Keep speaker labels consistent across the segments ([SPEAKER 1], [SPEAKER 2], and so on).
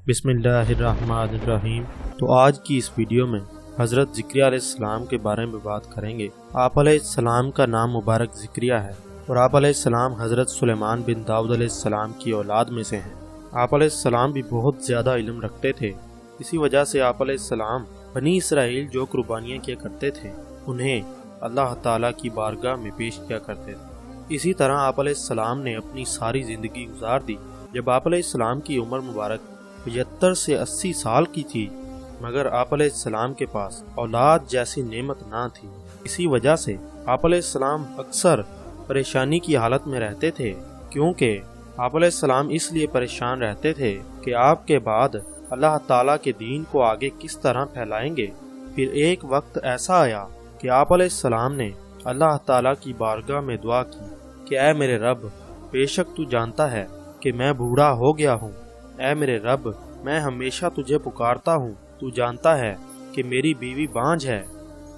[SPEAKER 1] बिस्मिल्लाहिर्रहमानिर्रहीम। तो आज की इस वीडियो में हज़रत ज़िक्रिया अलैहिस्सलाम के बारे में बात करेंगे। आप अलैहिस्सलाम का नाम मुबारक ज़िक्रिया है और आप अलैहिस्सलाम हज़रत सुलेमान बिन दाऊद अलैहिस्सलाम की औलाद में से हैं। आप अलैहिस्सलाम भी बहुत ज़्यादा इल्म रखते थे। इसी वजह से आप अलैहिस्सलाम बनी इसराइल जो कुर्बानियाँ किया करते थे उन्हें अल्लाह ताला की बारगाह में पेश किया करते थे। इसी तरह आप अलैहिस्सलाम ने अपनी सारी ज़िंदगी गुजार दी। जब आप अलैहिस्सलाम की उम्र मुबारक 75 से 80 साल की थी, मगर आप अलैहिस्सलाम के पास औलाद जैसी नेमत ना थी। इसी वजह से आप अलैहिस्सलाम अक्सर परेशानी की हालत में रहते थे, क्योंकि आप अलैहिस्सलाम इसलिए परेशान रहते थे कि आपके बाद अल्लाह ताला के दीन को आगे किस तरह फैलाएंगे। फिर एक वक्त ऐसा आया कि आप अलैहिस्सलाम ने अल्लाह ताला की बारगाह में दुआ की कि ऐ मेरे रब, बेशक तू जानता है कि मैं बूढ़ा हो गया हूँ। ऐ मेरे रब, मैं हमेशा तुझे पुकारता हूँ। तू जानता है कि मेरी बीवी बांझ है,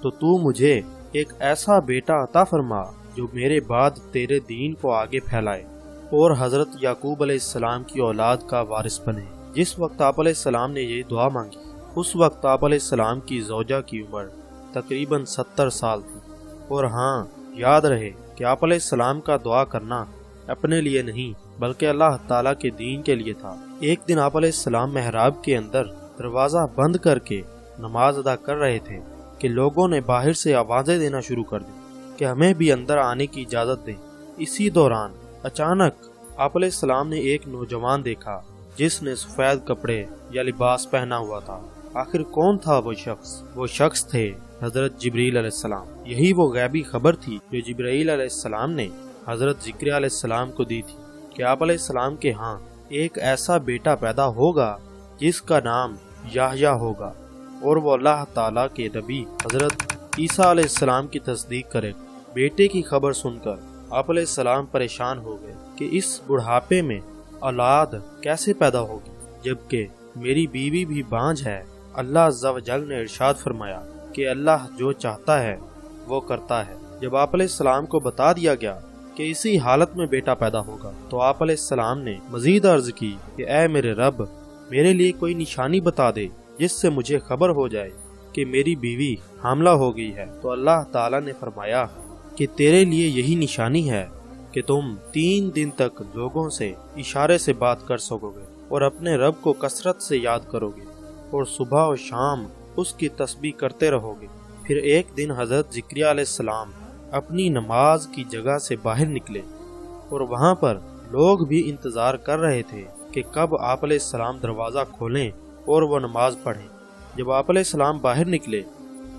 [SPEAKER 1] तो तू मुझे एक ऐसा बेटा अता फरमा जो मेरे बाद तेरे दीन को आगे फैलाए और हजरत याकूब अलैहिस्सलाम की औलाद का वारिस बने। जिस वक्त आप अलैहिस्सलाम ने ये दुआ मांगी, उस वक्त आप अलैहिस्सलाम की ज़ौजा की उम्र तकरीबन 70 साल थी। और हाँ, याद रहे कि आप अलैहिस्सलाम का दुआ करना अपने लिए नहीं बल्कि अल्लाह ताला के दीन के लिए था। एक दिन आप अलैहिस्सलाम महराब के अंदर दरवाज़ा बंद करके नमाज अदा कर रहे थे कि लोगों ने बाहर से आवाज़ें देना शुरू कर दी कि हमें भी अंदर आने की इजाज़त दें। इसी दौरान अचानक आप अलैहिस्सलाम ने एक नौजवान देखा जिसने सफ़ेद कपड़े या लिबास पहना हुआ था। आखिर कौन था वो शख्स? वो शख्स थे हज़रत जिब्रील अलैहिस्सलाम। यही वो गैबी खबर थी जो जिब्रील अलैहिस्सलाम ने हज़रत ज़िक्रिया अलैहिस्सलाम को दी थी कि आप अलैहिस्सलाम के यहाँ एक ऐसा बेटा पैदा होगा जिसका नाम याहया होगा और वो अल्लाह ताला के नबी हज़रत ईसा अलैहिस्सलाम की तस्दीक करेगा। बेटे की खबर सुनकर आप अलैहिस्सलाम परेशान हो गए कि इस बुढ़ापे में औलाद कैसे पैदा होगी, जबकि मेरी बीवी भी बांझ है। अल्लाह अज़्ज़ा व जल ने इरशाद फरमाया कि अल्लाह जो चाहता है वो करता है। जब आप अलैहिस्सलाम को बता दिया गया कि इसी हालत में बेटा पैदा होगा, तो आप अलैहिस्सलाम ने मजीद अर्ज की कि ऐ मेरे रब, मेरे लिए कोई निशानी बता दे जिससे मुझे खबर हो जाए कि मेरी बीवी हामला हो गई है। तो अल्लाह ताला ने फरमाया कि तेरे लिए यही निशानी है कि तुम 3 दिन तक लोगों से इशारे से बात कर सकोगे और अपने रब को कसरत से याद करोगे और सुबह और शाम उसकी तस्बीह करते रहोगे। फिर एक दिन हज़रत ज़िक्रिया अलैहिस्सलाम अपनी नमाज की जगह से बाहर निकले और वहाँ पर लोग भी इंतज़ार कर रहे थे कि कब आप अलैहिस्सलाम दरवाज़ा खोलें और वो नमाज पढ़ें। जब आप अलैहिस्सलाम बाहर निकले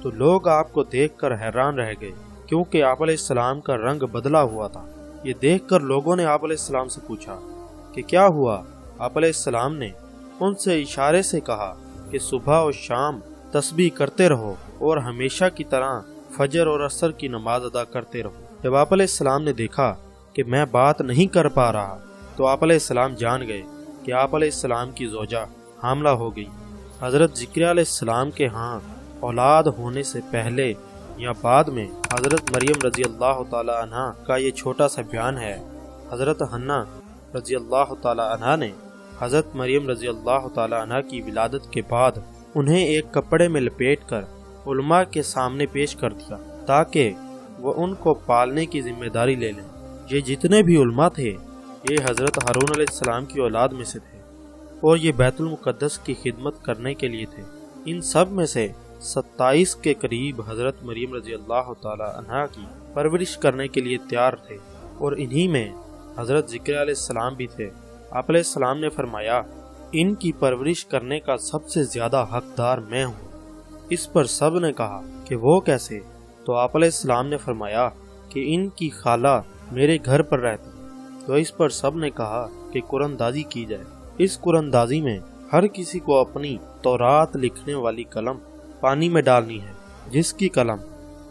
[SPEAKER 1] तो लोग आपको देखकर हैरान रह गए, क्योंकि आप अलैहिस्सलाम का रंग बदला हुआ था। ये देखकर लोगों ने आप अलैहिस्सलाम से पूछा कि क्या हुआ। आप अलैहिस्सलाम ने उनसे इशारे से कहा कि सुबह और शाम तस्बीह करते रहो और हमेशा की तरह फजर और असर की नमाज अदा करते रहो। जब आप अलैहिस्सलाम ने देखा कि मैं बात नहीं कर पा रहा, तो आप अलैहिस्सलाम जान गए कि आप अलैहिस्सलाम की ज़ौजा हामला हो गई। हज़रत ज़िक्रिया अलैहिस्सलाम के यहाँ औलाद होने से पहले या बाद में हज़रत मरियम रज़ी अल्लाह ताला अन्हा का ये छोटा सा बयान है। हज़रत हन्ना रज़ी अल्लाह ताला अन्हा ने हज़रत मरियम रज़ी अल्लाह ताला अन्हा की विलादत के बाद उन्हें एक कपड़े में लपेटकर उलमा के सामने पेश कर दिया ताकि वो उनको पालने की जिम्मेदारी ले लें। ये जितने भी उलमा थे ये हज़रत हारून अलैहिस्सलाम की औलाद में से थे और ये बैतुल मुक़द्दस की खिदमत करने के लिए थे। इन सब में से 27 के करीब हज़रत मरियम रज़ी अल्लाह ताला अन्हा की परवरिश करने के लिए तैयार थे और इन्हीं में हज़रत ज़िक्रिया अलैहिस्सलाम भी थे। आप अलैहिस्सलाम ने फरमाया, इनकी परवरिश करने का सबसे ज़्यादा हकदार मैं हूँ। इस पर सब ने कहा कि वो कैसे? तो आप अलैहिस्सलाम ने फरमाया कि इनकी खाला मेरे घर पर रहती है। तो इस पर सब ने कहा कि कुरानदाजी की जाए। इस कुरानदाजी में हर किसी को अपनी तौरात लिखने वाली कलम पानी में डालनी है। जिसकी कलम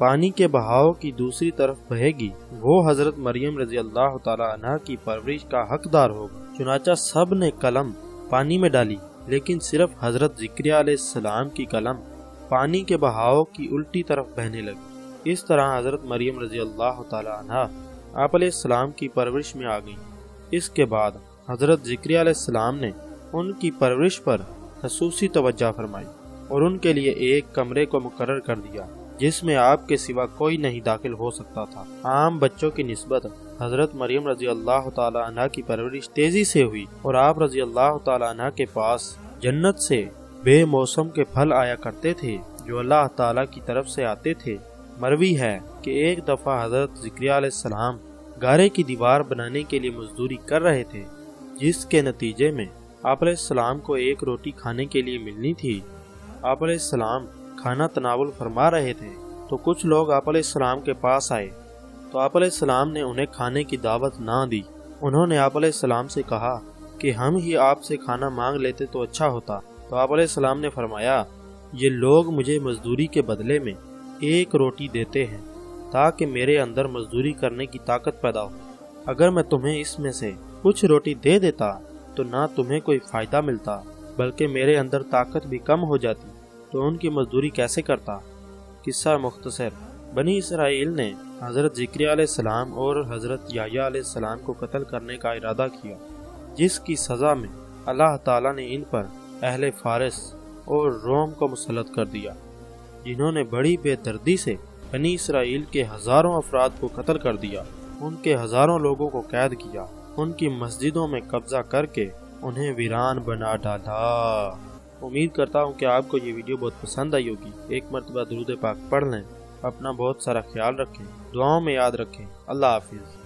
[SPEAKER 1] पानी के बहाव की दूसरी तरफ बहेगी वो हज़रत मरियम रज़ी अल्लाह ताला अन्हा की परवरिश का हकदार होगा। चुनाचा सब ने कलम पानी में डाली, लेकिन सिर्फ हज़रत ज़िक्रिया अलैहिस्सलाम की कलम पानी के बहाव की उल्टी तरफ बहने लगी। इस तरह हज़रत मरियम रज़ी अल्लाह ताला अन्हा आप अलैहिस्सलाम की परवरिश में आ गई। इसके बाद हज़रत ज़िक्रिया अलैहिस्सलाम ने ان کی پرورش پر خصوصی توجہ فرمائی اور ان کے لیے ایک کمرے کو مقرر کر دیا جس میں آپ کے سوا کوئی نہیں داخل ہو سکتا تھا۔ عام بچوں کی نسبت حضرت مریم رضی اللہ تعالی عنہ کی پرورش تیزی سے ہوئی اور آپ رضی اللہ تعالی عنہ کے پاس جنت سے بے موسم کے پھل آیا کرتے تھے جو اللہ تعالی کی طرف سے آتے تھے۔ مروی ہے کہ ایک دفعہ حضرت زکریا علیہ السلام گارے کی دیوار بنانے کے لیے مزدوری کر رہے تھے، جس کے نتیجے میں آپ علیہ السلام کو ایک روٹی کھانے کے لیے ملنی تھی۔ آپ علیہ السلام کھانا تناول فرما رہے تھے تو کچھ لوگ آپ علیہ السلام کے پاس آئے تو آپ علیہ السلام نے انہیں کھانے کی دعوت نہ دی۔ انہوں نے آپ علیہ السلام سے کہا کہ ہم ہی آپ سے کھانا مانگ لیتے تو اچھا ہوتا۔ تو آپ علیہ السلام نے فرمایا، یہ لوگ مجھے مزدوری کے بدلے میں ایک روٹی دیتے ہیں تاکہ میرے اندر مزدوری کرنے کی طاقت پیدا ہو۔ اگر میں تمہیں اس میں سے کچھ روٹی دے دیتا تو نہ تمہیں کوئی فائدہ ملتا بلکہ میرے اندر طاقت بھی کم ہو جاتی، تو ان کی مزدوری کیسے کرتا؟ قصہ مختصر: بنی اسرائیل نے حضرت زکریا علیہ السلام اور حضرت یحییٰ علیہ السلام کو قتل کرنے کا ارادہ کیا، جس کی سزا میں اللہ تعالیٰ نے ان پر اہل فارس اور روم کو مسلط کر دیا، جنہوں نے بڑی بے دردی سے بنی اسرائیل کے ہزاروں افراد کو قتل کر دیا، ان کے ہزاروں لوگوں کو قید کیا، ان کی مسجدوں میں قبضہ کر کے انہیں ویران بنا ڈالا۔ امید کرتا ہوں کہ آپ کو یہ ویڈیو بہت پسند آئی ہوگی۔ ایک مرتبہ درود پاک پڑھ لیں، اپنا بہت سارا خیال رکھیں، دعاؤں میں یاد رکھیں۔ اللہ حافظ۔